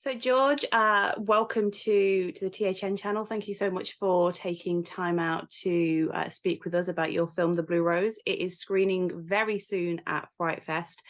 So George, welcome to the THN channel. Thank you so much for taking time out to speak with us about your film, The Blue Rose. It is screening very soon at Fright Fest.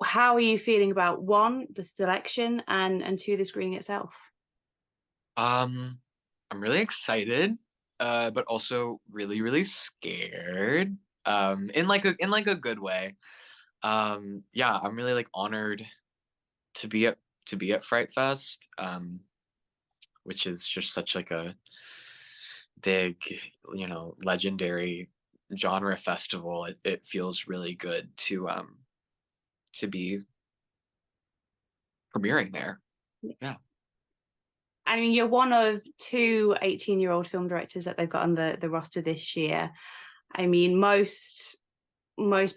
How are you feeling about one, the selection, and two, the screening itself? Um, I'm really excited, but also really, really scared. In like a good way. Yeah, I'm really like honored to be at Fright Fest, which is just such like a big, legendary genre festival. It feels really good to be premiering there. Yeah. I mean, you're one of two 18-year-old film directors that they've got on the roster this year. I mean, most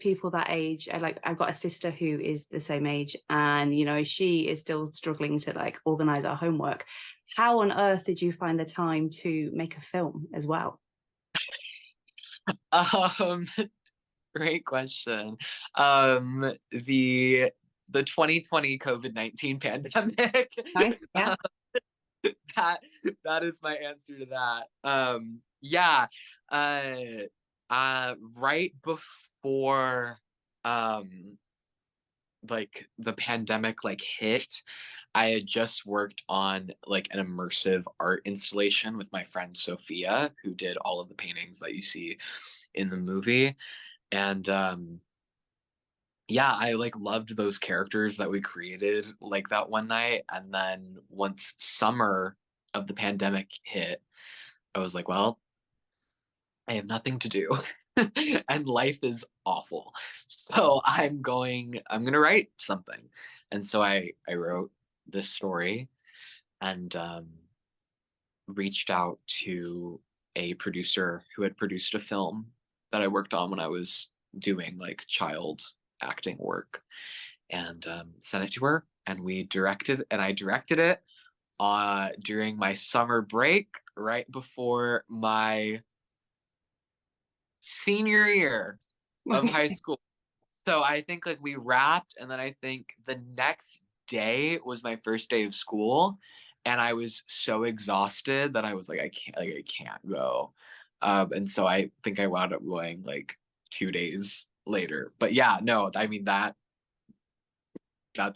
people that age, I've got a sister who is the same age, and she is still struggling to like organize our homework. How on earth did you find the time to make a film as well? Um, Great question. The 2020 COVID-19 pandemic. Nice, yeah. uh, that that is my answer to that. Yeah. Uh, right before um like the pandemic like hit, I had just worked on like an immersive art installation with my friend Sophia, who did all of the paintings that you see in the movie. And yeah, I like loved those characters that we created like that one night. And then once summer of the pandemic hit, I was like, well, I have nothing to do. And life is awful. So I'm gonna write something. And so I wrote this story and reached out to a producer who had produced a film that I worked on when I was doing like child acting work, and sent it to her, and I directed it during my summer break right before my senior year of high school. So I think like we wrapped, and then I think the next day was my first day of school, and I was so exhausted that I was like I can't go. And so I think I wound up going like 2 days later. But yeah, no, I mean that's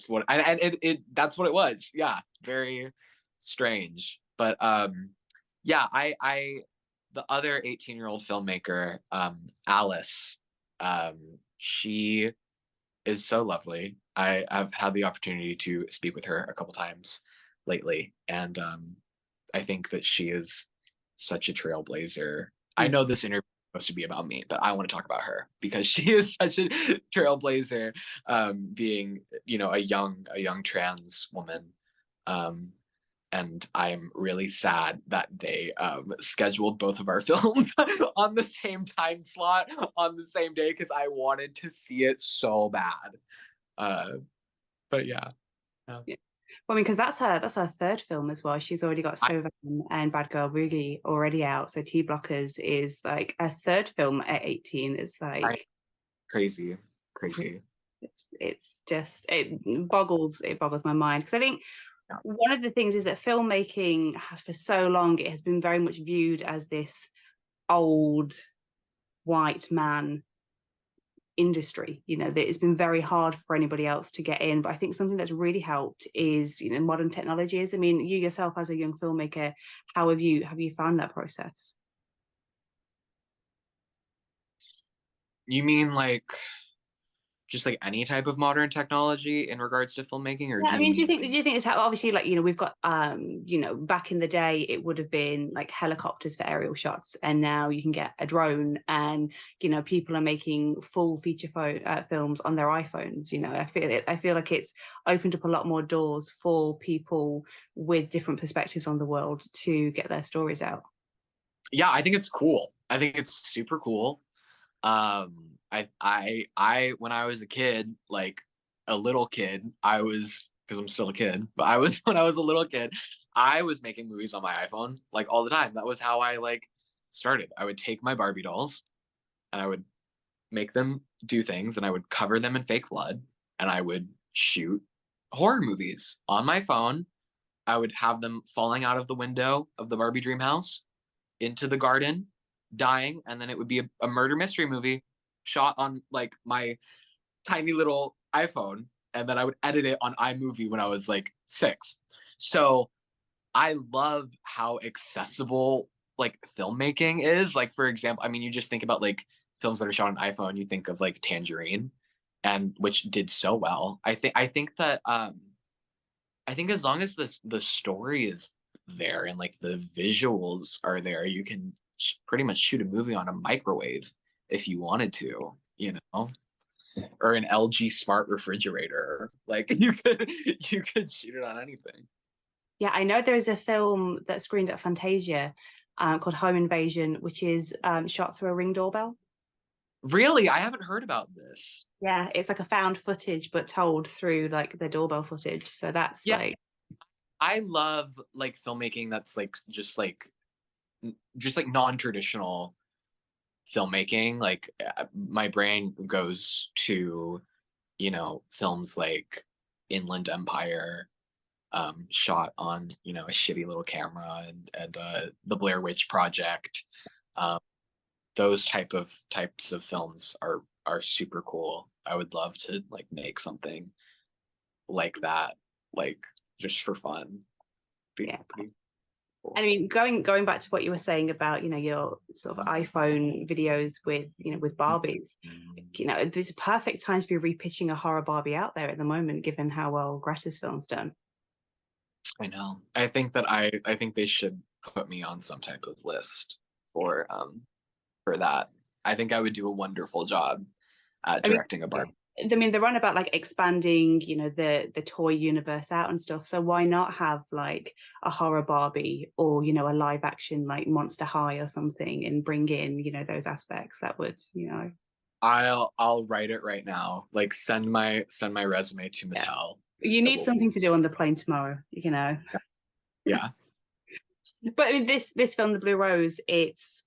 what and it that's what it was. Yeah, very strange. But yeah, I the other 18-year-old filmmaker, Alice, she is so lovely. I've had the opportunity to speak with her a couple times lately, and I think that she is such a trailblazer. I know this interview is supposed to be about me, but I want to talk about her because she is such a trailblazer, being a young trans woman. Um, and I'm really sad that they scheduled both of our films on the same time slot on the same day because I wanted to see it so bad. Uh, but yeah, yeah. Yeah. Well, I mean, because that's her third film as well. She's already got I, So and Bad Girl Boogie already out. So T Blockers is like a third film at 18. It's I like crazy, crazy. it's just it boggles my mind because I think Yeah. one of the things is that filmmaking has for so long it has been very much viewed as this old white man industry, that it's been very hard for anybody else to get in. But I think something that's really helped is modern technologies. I mean, you yourself as a young filmmaker, how have you found that process? You mean like just like any type of modern technology in regards to filmmaking, or Yeah, do I you mean, do you mean think do you think it's how obviously like we've got back in the day it would have been like helicopters for aerial shots, and now you can get a drone, and people are making full feature films on their iPhones. I feel like it's opened up a lot more doors for people with different perspectives on the world to get their stories out. yeah, I think it's cool. I think it's super cool. I when I was a kid, like a little kid, I was because I'm still a kid, but I was when I was a little kid, I was making movies on my iPhone like all the time. That was how I like started. I would take my Barbie dolls and I would make them do things, and I would cover them in fake blood, and I would shoot horror movies on my phone. I would have them falling out of the window of the Barbie dream house into the garden, dying, and then it would be a murder mystery movie shot on like my tiny little iPhone, and then I would edit it on iMovie when I was like 6. So I love how accessible like filmmaking is. Like for example, I mean, you just think about like films that are shot on iPhone, you think of like Tangerine, and which did so well. I think that I think as long as the story is there and like the visuals are there, you can pretty much shoot a movie on a microwave if you wanted to, you know, or an LG smart refrigerator. Like you could shoot it on anything. Yeah, I know there is a film that screened at Fantasia called Home Invasion, which is shot through a Ring doorbell. Really, I haven't heard about this. Yeah, it's like a found footage, but told through like the doorbell footage. So that's Yeah, like, I love like filmmaking that's like just like non-traditional filmmaking. Like my brain goes to, you know, films like Inland Empire, shot on, you know, a shitty little camera, and the Blair Witch Project. Um, those types of films are super cool. I would love to like make something like that, like just for fun. yeah. Pretty cool. I mean, going back to what you were saying about, you know, your sort of iPhone videos with, you know, with Barbies, you know, there's a perfect time to be repitching a horror Barbie out there at the moment, given how well Greta's film's done. I know. I think they should put me on some type of list for that. I think I would do a wonderful job at I mean, directing a yeah. Barbie. I mean, they're on about like expanding, you know, the toy universe out and stuff. So why not have like a horror Barbie or, you know, a live action like Monster High or something and bring in, you know, those aspects that would, you know. I'll write it right now. Like send my resume to Yeah. Mattel. You need something to do on the plane tomorrow, you know. Yeah. But I mean, this film, The Blue Rose, it's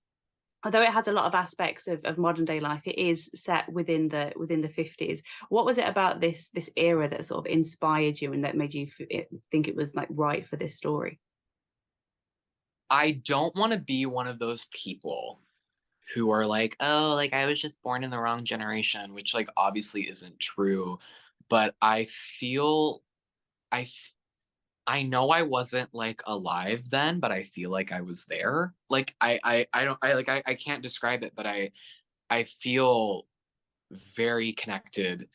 although it has a lot of aspects of modern day life, it is set within the 50s. What was it about this era that sort of inspired you and that made you think it was like right for this story? I don't want to be one of those people who are like, oh, like I was just born in the wrong generation, which like obviously isn't true. But feel I f- I know I wasn't like alive then, but I feel like I was there. Like I don't I like I can't describe it, but I feel very connected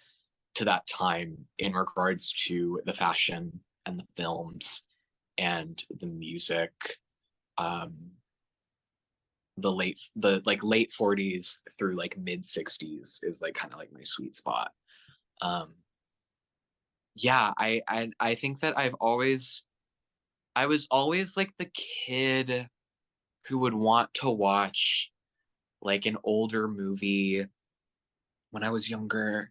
to that time in regards to the fashion and the films and the music. Um, the like late 40s through like mid 60s is like kind of like my sweet spot. Um, yeah, I think that I was always like the kid who would want to watch like an older movie when I was younger,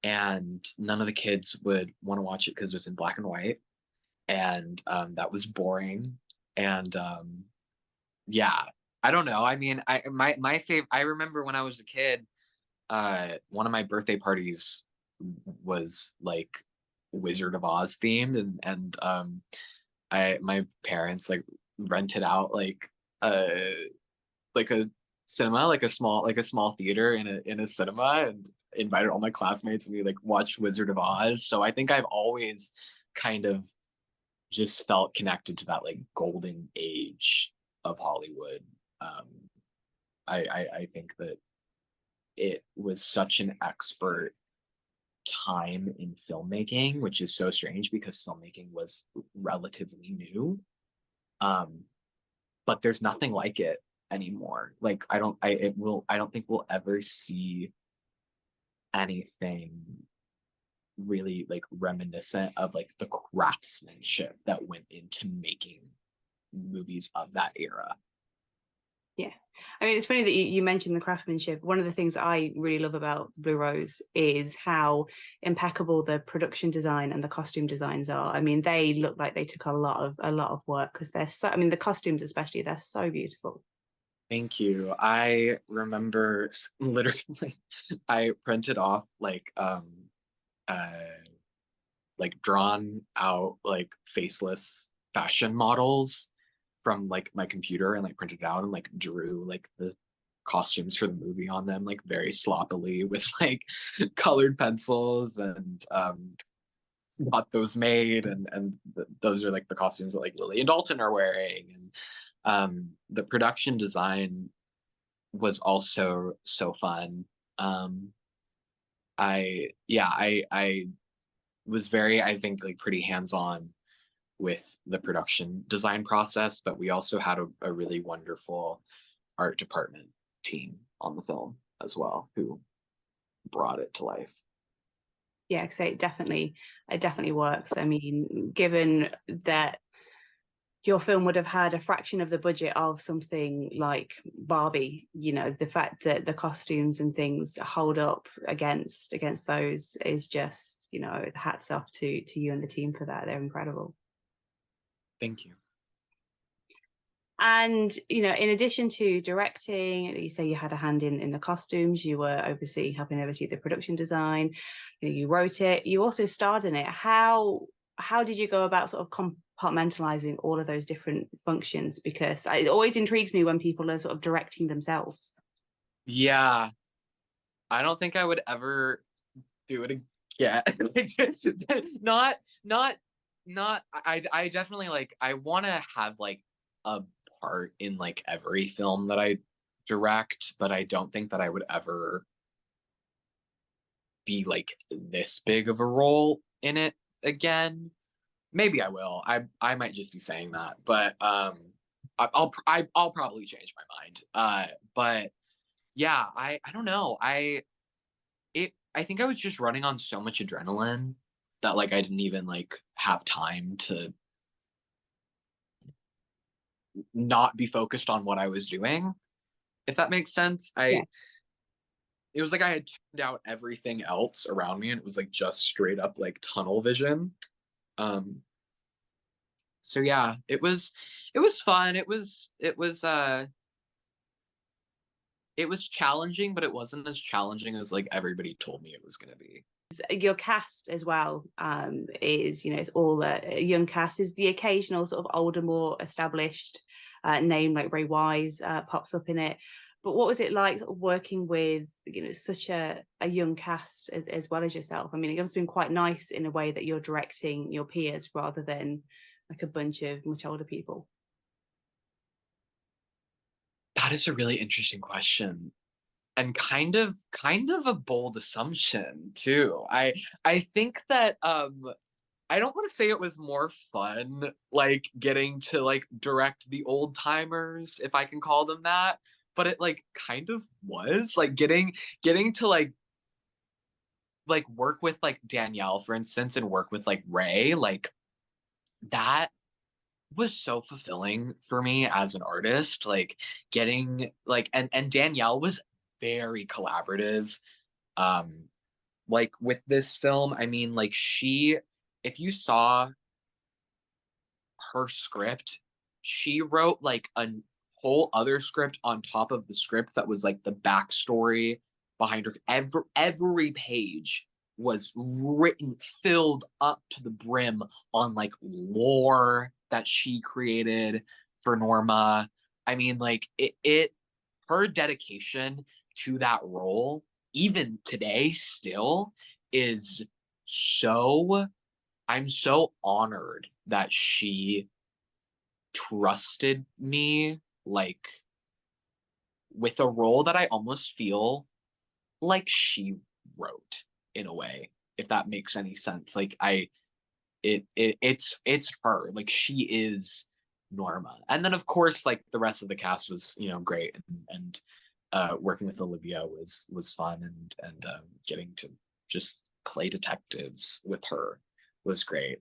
and none of the kids would want to watch it because it was in black and white, and that was boring. And yeah, I don't know. I mean, my favorite. I remember when I was a kid, one of my birthday parties was like Wizard of Oz themed, and I my parents like rented out like a cinema, like a small theater in a cinema, and invited all my classmates, and we like watched Wizard of Oz. So I think I've always kind of just felt connected to that like golden age of Hollywood. Um, I think that it was such an expert time in filmmaking, which is so strange because filmmaking was relatively new. Um, but there's nothing like it anymore. Like I don't think we'll ever see anything really like reminiscent of like the craftsmanship that went into making movies of that era. Yeah. I mean, it's funny that you mentioned the craftsmanship. One of the things I really love about Blue Rose is how impeccable the production design and the costume designs are. I mean, they look like they took a lot of work because they're so, I mean, the costumes especially, they're so beautiful. Thank you. I remember literally I printed off like uh like drawn out like faceless fashion models from like my computer and like printed it out and like drew like the costumes for the movie on them like very sloppily with like colored pencils and got those made and those are like the costumes that like Lily and Dalton are wearing. And the production design was also so fun. I was very, I think, like pretty hands-on with the production design process, but we also had a really wonderful art department team on the film as well who brought it to life. Yeah, so it definitely works. I mean, given that your film would have had a fraction of the budget of something like Barbie, you know, the fact that the costumes and things hold up against those is just, you know, hats off to you and the team for that. They're incredible. Thank you. And, you know, in addition to directing, you say you had a hand in the costumes, you were helping oversee the production design, you wrote it, you also starred in it. How did you go about sort of compartmentalizing all of those different functions? Because it always intrigues me when people are sort of directing themselves. Yeah, I don't think I would ever do it again. not I definitely like I want to have like a part in like every film that I direct, but I don't think that I would ever be like this big of a role in it again. Maybe I will. I might just be saying that, but I'll probably change my mind. But yeah, I don't know. I think I was just running on so much adrenaline that like I didn't even like have time to not be focused on what I was doing, if that makes sense. Yeah. It was like I had tuned out everything else around me and it was like just straight up like tunnel vision. Um so yeah, it was fun. It was challenging, but it wasn't as challenging as like everybody told me it was going to be. Your cast as well is, you know, it's all a young cast. Is the occasional sort of older, more established name like Ray Wise pops up in it? But what was it like sort of working with, you know, such a young cast as well as yourself? I mean, it must have been quite nice in a way that you're directing your peers rather than like a bunch of much older people. That is a really interesting question and kind of a bold assumption too. I think that I don't want to say it was more fun like getting to like direct the old timers, if I can call them that, but it like kind of was like getting to like work with like Danielle, for instance, and work with like Ray, like that was so fulfilling for me as an artist. Like getting like and Danielle was very collaborative. Um like with this film, I mean, like she, if you saw her script, she wrote like a whole other script on top of the script that was like the backstory behind her. Every page was written, filled up to the brim on like lore that she created for Norma. I mean, like it her dedication to that role, even today, still is so I'm so honored that she trusted me like with a role that I almost feel like she wrote in a way, if that makes any sense. Like it's her. Like she is Norma. And then of course like the rest of the cast was, you know, great and working with Olivia was fun and getting to just play detectives with her was great.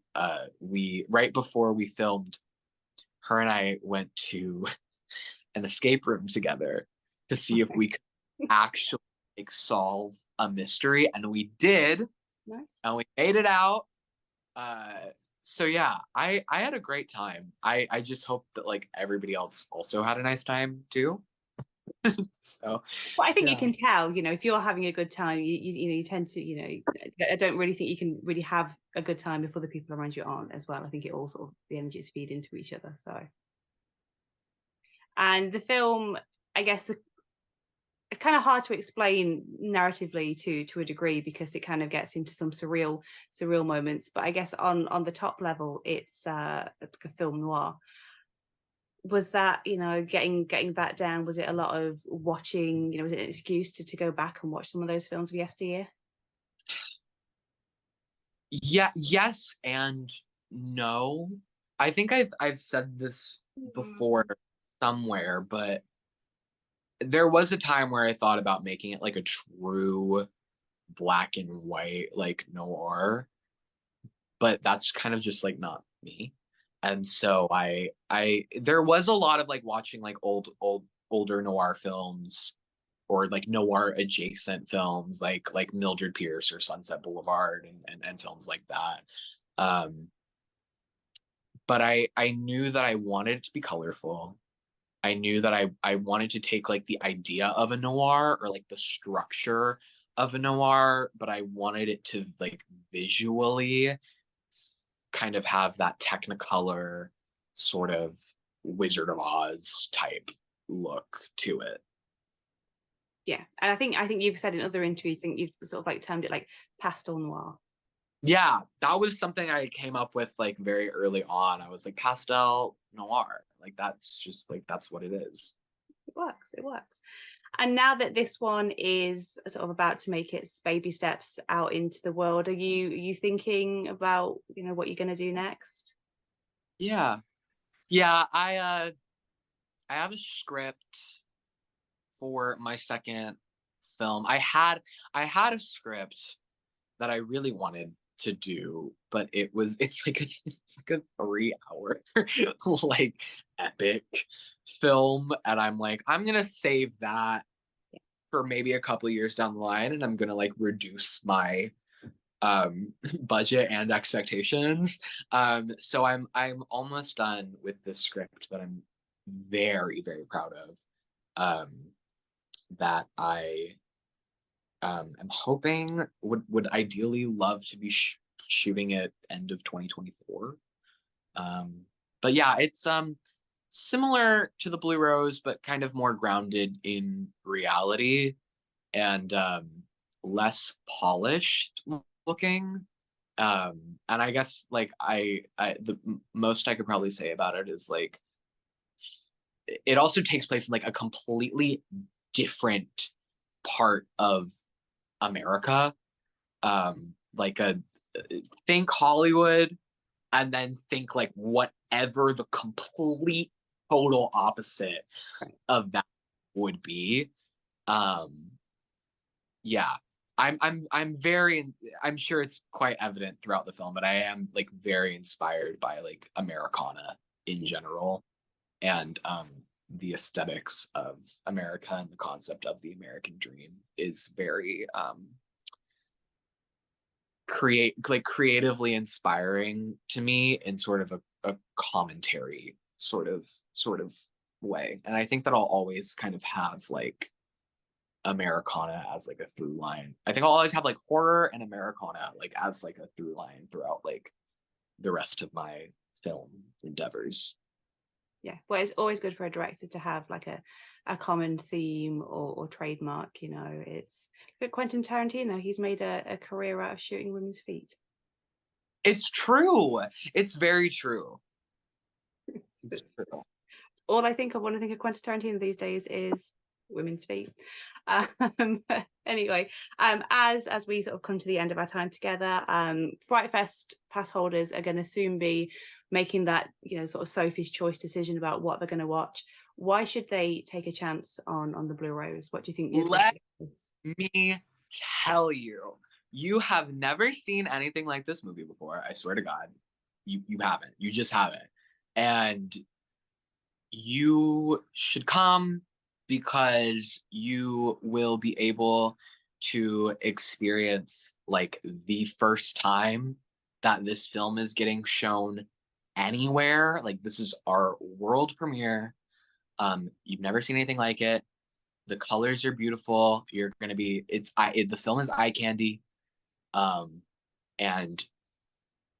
We right before we filmed, her and I went to an escape room together to see if we could actually like solve a mystery, and we did. Nice. And we made it out. So yeah, I had a great time. I just hope that like everybody else also had a nice time too. So Well, I think you yeah. can tell, if you're having a good time, you tend to, I don't really think you can really have a good time if other people around you aren't as well. I think it all sort of the energies feed into each other. So, and the film, I guess it's kind of hard to explain narratively to a degree because it kind of gets into some surreal moments. But I guess on the top level, it's like a film noir. Was that, getting that down, was it a lot of watching, was it an excuse to go back and watch some of those films of yesteryear? Yeah, yes and no. I think I've said this before somewhere, but there was a time where I thought about making it like a true black and white like noir, but that's kind of just like not me. And so I there was a lot of like watching like older noir films or like noir adjacent films like Mildred Pierce or Sunset Boulevard and films like that. Um, but I knew that I wanted it to be colorful. I knew that I wanted to take like the idea of a noir or like the structure of a noir, but I wanted it to like visually kind of have that Technicolor sort of Wizard of Oz type look to it. Yeah, and I think you've said in other interviews, I think you've sort of like termed it like pastel noir. Yeah, that was something I came up with like very early on. I was like pastel noir. Like that's just like that's what it is. It works. And now that this one is sort of about to make its baby steps out into the world, are you thinking about, what you're going to do next? Yeah. Yeah, I have a script for my second film. I had a script that I really wanted to do, but it's like a 3 hour like epic film. And I'm like, I'm gonna save that for maybe a couple of years down the line, and I'm gonna like reduce my budget and expectations. So I'm almost done with this script that I'm very, very proud of. Um that I am hoping would ideally love to be shooting it end of 2024. Um, but yeah, it's similar to the Blue Rose, but kind of more grounded in reality and less polished looking. And I guess like the most I could probably say about it is like it also takes place in like a completely different part of America. Like a think Hollywood and then think like whatever the complete total opposite Right. of that would be. Um, yeah. I'm sure it's quite evident throughout the film, but I am like very inspired by like Americana in general and the aesthetics of America and the concept of the American dream is very creatively inspiring to me in sort of a commentary sort of way. And I think that I'll always kind of have like Americana as like a through line. I think I'll always have like horror and Americana like as like a through line throughout like the rest of my film endeavors. Yeah, well, it's always good for a director to have like a common theme or trademark. It's look at Quentin Tarantino. He's made a career out of shooting women's feet. It's true. It's very true. It's It's true. all I think of when I think of Quentin Tarantino these days is women's feet. Anyway, as we sort of come to the end of our time together, Fright Fest pass holders are going to soon be making that sort of Sophie's choice decision about what they're going to watch. Why should they take a chance on the Blue Rose? What do you think the Let advice is? me tell you, you have never seen anything like this movie before. I swear to God, you haven't. You just haven't. And you should come because you will be able to experience like the first time that this film is getting shown anywhere. Like this is our world premiere. You've never seen anything like it. The colors are beautiful. You're gonna be the film is eye candy. And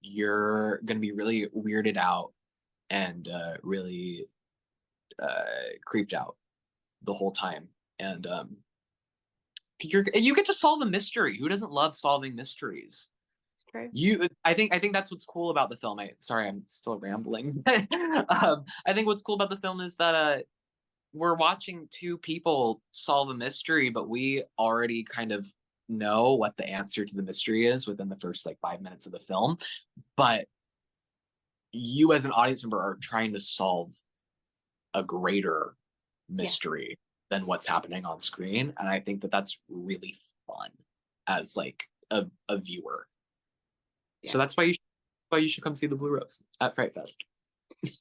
you're gonna be really weirded out and really creeped out the whole time. And you get to solve a mystery. Who doesn't love solving mysteries? It's true. I think that's what's cool about the film. Sorry, I'm still rambling. I think what's cool about the film is that we're watching two people solve a mystery, but we already kind of know what the answer to the mystery is within the first like 5 minutes of the film. But you as an audience member are trying to solve a greater mystery than what's happening on screen. And I think that that's really fun as like a viewer. So that's why you should come see the Blue Rose at Fright Fest.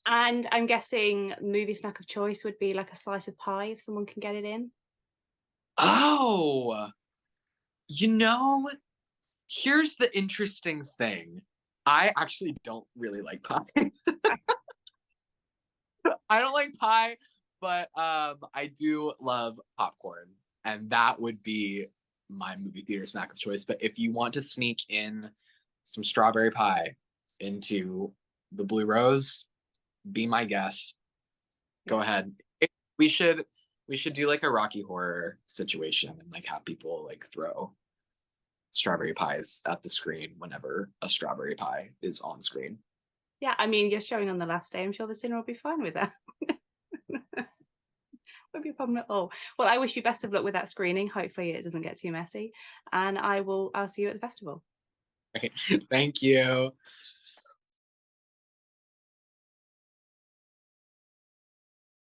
And I'm guessing movie snack of choice would be like a slice of pie if someone can get it in. Oh, here's the interesting thing. I actually don't really like pie. I don't like pie, but I do love popcorn, and that would be my movie theater snack of choice. But if you want to sneak in some strawberry pie into the Blue Rose, be my guest. Go ahead. We should do like a Rocky Horror situation and like have people like throw strawberry pies at the screen whenever a strawberry pie is on screen. Yeah, I mean, you're showing on the last day. I'm sure the cinema will be fine with that. Won't be a problem at all. Well, I wish you best of luck with that screening. Hopefully it doesn't get too messy. And I'll see you at the festival. Okay. Thank you.